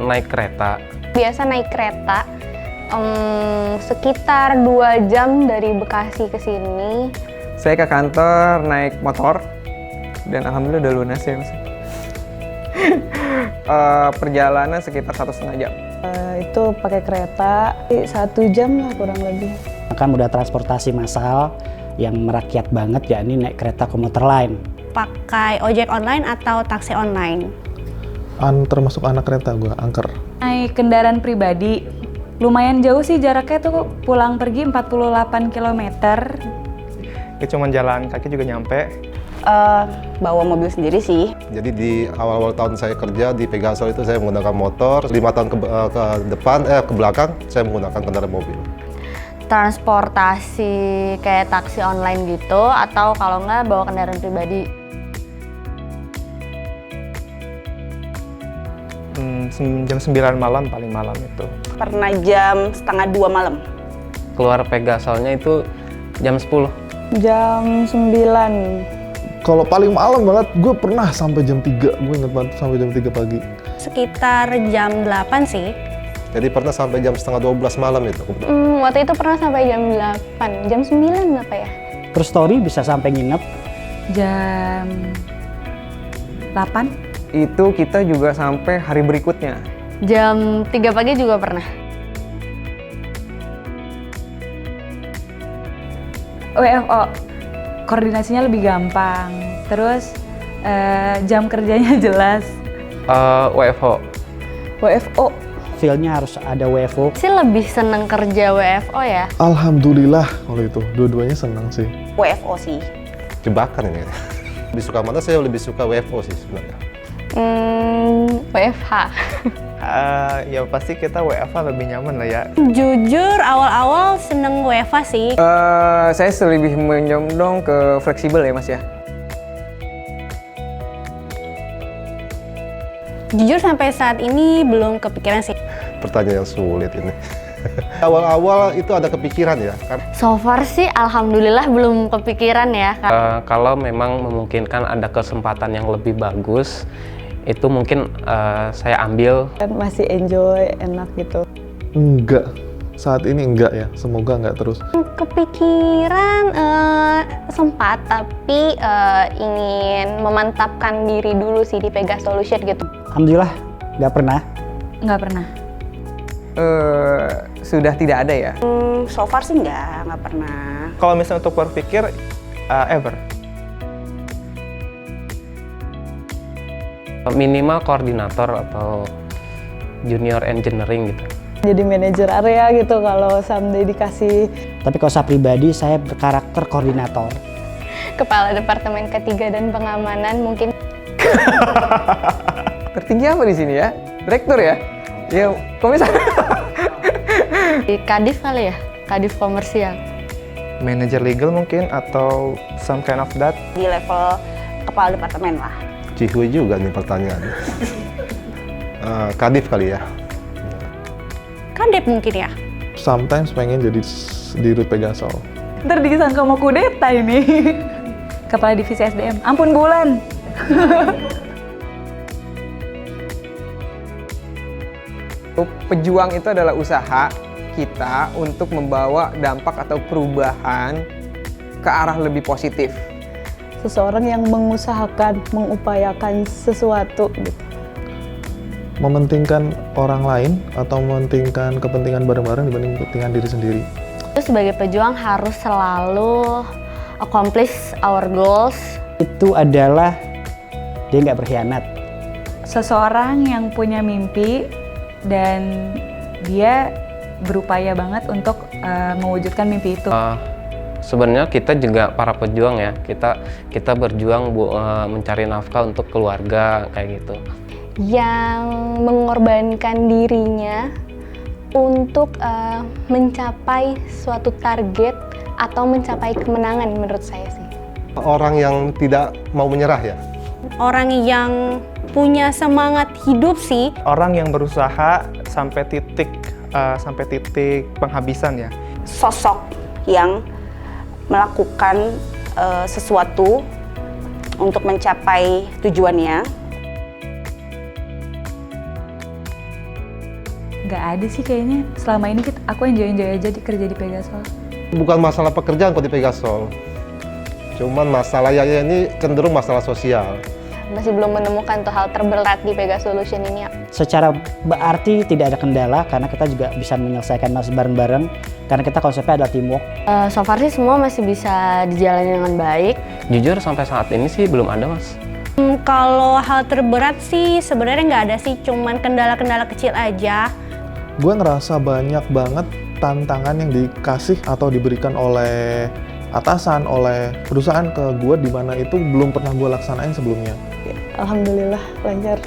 naik kereta. Biasa naik kereta sekitar 2 jam dari Bekasi ke sini. Saya ke kantor naik motor dan alhamdulillah udah lunas ya Mas. Perjalanan sekitar 1,5 jam. Itu pakai kereta 1 jam lah kurang lebih. Kan moda transportasi massal yang merakyat banget, yakni naik kereta komuter lain. Pakai ojek online atau taksi online? Termasuk anak kereta gue, angker. Naik kendaraan pribadi, lumayan jauh sih jaraknya tuh, pulang pergi 48 km. Itu cuma jalan kaki juga nyampe. Bawa mobil sendiri sih. Jadi di awal-awal tahun saya kerja di Pegasol itu saya menggunakan motor, 5 tahun ke belakang saya menggunakan kendaraan mobil. Transportasi kayak taksi online gitu, atau kalau nggak bawa kendaraan pribadi? Jam 9 malam paling malam itu. Pernah jam 1:30 malam. Keluar Pegasolnya itu jam 10. Jam 9. Kalau paling malam banget, gue pernah sampai jam 3, gue inget banget sampai jam 3 pagi. Sekitar jam 8 sih. Jadi pernah sampai jam 11:30 malam itu. Waktu itu pernah sampai jam 8, jam 9 apa ya? Terus story bisa sampai nginep. Jam 8. Itu kita juga sampai hari berikutnya. Jam 3 pagi juga pernah. WFO, koordinasinya lebih gampang. Terus jam kerjanya jelas. WFO. WFO. Feel-nya harus ada WFO. Sih lebih seneng kerja WFO ya. Alhamdulillah kalau itu, dua-duanya senang sih. WFO sih. Jebakan ini. Lebih suka mana? Saya lebih suka WFO sih sebenarnya. WFH. Ya pasti kita WFH lebih nyaman lah ya. Jujur awal-awal seneng WFH sih. Saya lebih menyondong ke fleksibel ya Mas ya. Jujur sampai saat ini belum kepikiran sih. Pertanyaan yang sulit ini. Awal-awal itu ada kepikiran ya kan? So far sih alhamdulillah belum kepikiran ya. Kalau memang memungkinkan ada kesempatan yang lebih bagus, itu mungkin saya ambil. Kan masih enjoy, enak gitu. Enggak, saat ini enggak ya, semoga enggak terus. Kepikiran sempat, tapi ingin memantapkan diri dulu sih di Pegas Solution gitu. Alhamdulillah, nggak pernah. Nggak pernah. Sudah tidak ada ya. So far sih nggak pernah. Kalau misalnya untuk berpikir, ever. Minimal koordinator atau junior engineering gitu. Jadi manajer area gitu kalau someday dikasih. Tapi kalau saya pribadi, saya berkarakter koordinator. Kepala Departemen Ketiga dan Pengamanan mungkin. Tertinggi apa di sini ya? Direktur ya? Ya, komisaris. Di Kadif kali ya? Kadif Komersial. Manager legal mungkin atau some kind of that. Di level kepala departemen lah. Cihui juga nih pertanyaannya. Kadif kali ya. Kadep mungkin ya? Sometimes pengen jadi dirut Pegasol. Ntar disangka mau kudeta ini. Kepala Divisi SDM. Ampun bulan. Pejuang itu adalah usaha kita untuk membawa dampak atau perubahan ke arah lebih positif. Seseorang yang mengusahakan, mengupayakan sesuatu gitu. Mementingkan orang lain atau mementingkan kepentingan bareng-bareng dibanding kepentingan diri sendiri. Itu sebagai pejuang harus selalu accomplish our goals. Itu adalah dia nggak berkhianat. Seseorang yang punya mimpi dan dia berupaya banget untuk mewujudkan mimpi itu. Sebenarnya kita juga para pejuang ya, kita berjuang mencari nafkah untuk keluarga kayak gitu. Yang mengorbankan dirinya untuk mencapai suatu target atau mencapai kemenangan menurut saya sih. Orang yang tidak mau menyerah ya. Orang yang punya semangat hidup sih. Orang yang berusaha sampai titik penghabisan ya. Sosok yang melakukan sesuatu untuk mencapai tujuannya. Nggak ada sih kayaknya. Selama ini aku enjoy aja kerja di Pegasol. Bukan masalah pekerjaan kok di Pegasol. Cuman masalahnya ini cenderung masalah sosial. Masih belum menemukan tuh hal terberat di Pegas Solution ini ya. Secara berarti tidak ada kendala karena kita juga bisa menyelesaikan masih bareng-bareng karena kita konsepnya adalah teamwork. So far sih semua masih bisa dijalani dengan baik. Jujur sampai saat ini sih belum ada, Mas. Kalau hal terberat sih sebenarnya nggak ada sih, cuman kendala-kendala kecil aja. Gue ngerasa banyak banget tantangan yang dikasih atau diberikan oleh atasan, oleh perusahaan ke gue di mana itu belum pernah gue laksanain sebelumnya. Alhamdulillah lancar.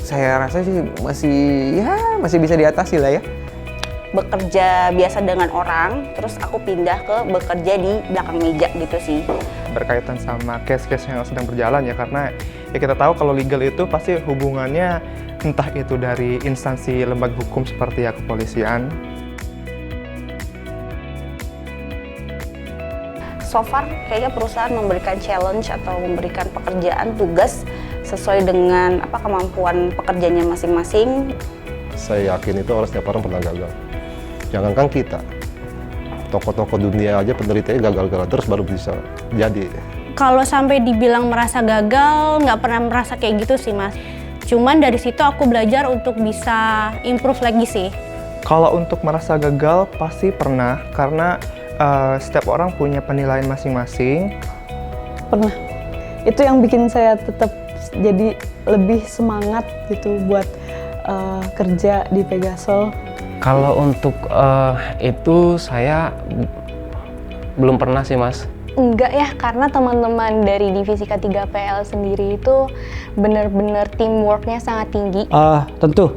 Saya rasa sih masih bisa diatasi lah ya. Bekerja biasa dengan orang, terus aku pindah ke bekerja di belakang meja gitu sih. Berkaitan sama case-case yang sedang berjalan ya, karena ya kita tahu kalau legal itu pasti hubungannya entah itu dari instansi lembaga hukum seperti ya kepolisian. So far kayaknya perusahaan memberikan challenge atau memberikan pekerjaan tugas sesuai dengan kemampuan pekerjanya masing-masing. Saya yakin itu setiap orang pernah gagal. Jangankan kita, tokoh-tokoh dunia aja penderitanya gagal-gagal terus baru bisa jadi. Kalau sampai dibilang merasa gagal, nggak pernah merasa kayak gitu sih, Mas. Cuman dari situ aku belajar untuk bisa improve lagi sih. Kalau untuk merasa gagal pasti pernah, karena setiap orang punya penilaian masing-masing. Pernah. Itu yang bikin saya tetap jadi lebih semangat gitu buat kerja di Pegasol. Kalau untuk itu saya belum pernah sih, Mas. Enggak ya, karena teman-teman dari divisi K3PL sendiri itu benar-benar teamworknya sangat tinggi. Tentu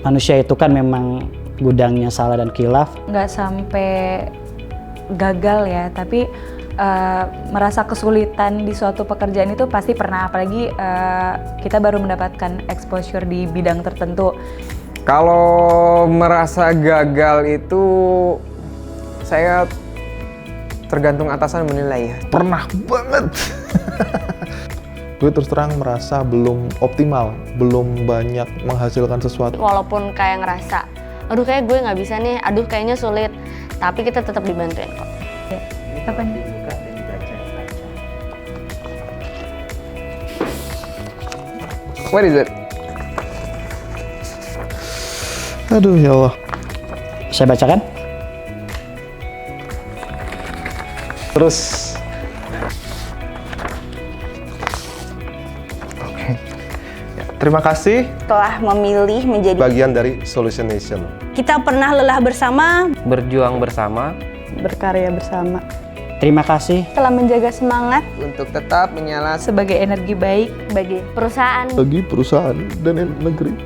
manusia itu kan memang gudangnya salah dan khilaf. Nggak sampai gagal ya, tapi merasa kesulitan di suatu pekerjaan itu pasti pernah, apalagi kita baru mendapatkan exposure di bidang tertentu. Kalau merasa gagal itu saya tergantung atasan menilai ya. Pernah banget. Gue terus terang merasa belum optimal, belum banyak menghasilkan sesuatu. Walaupun kayak ngerasa, aduh kayak gue nggak bisa nih, aduh kayaknya sulit, tapi kita tetap dibantuin kok. Kapan? What is it? Aduh ya Allah. Saya bacakan. Terus, oke. Ya, terima kasih. Telah memilih menjadi Bagian dari Solution Nation. Kita pernah lelah bersama, Berjuang bersama. Berkarya bersama. Terima kasih. telah menjaga semangat Untuk tetap menyala Sebagai energi baik bagi Perusahaan Bagi perusahaan dan negeri.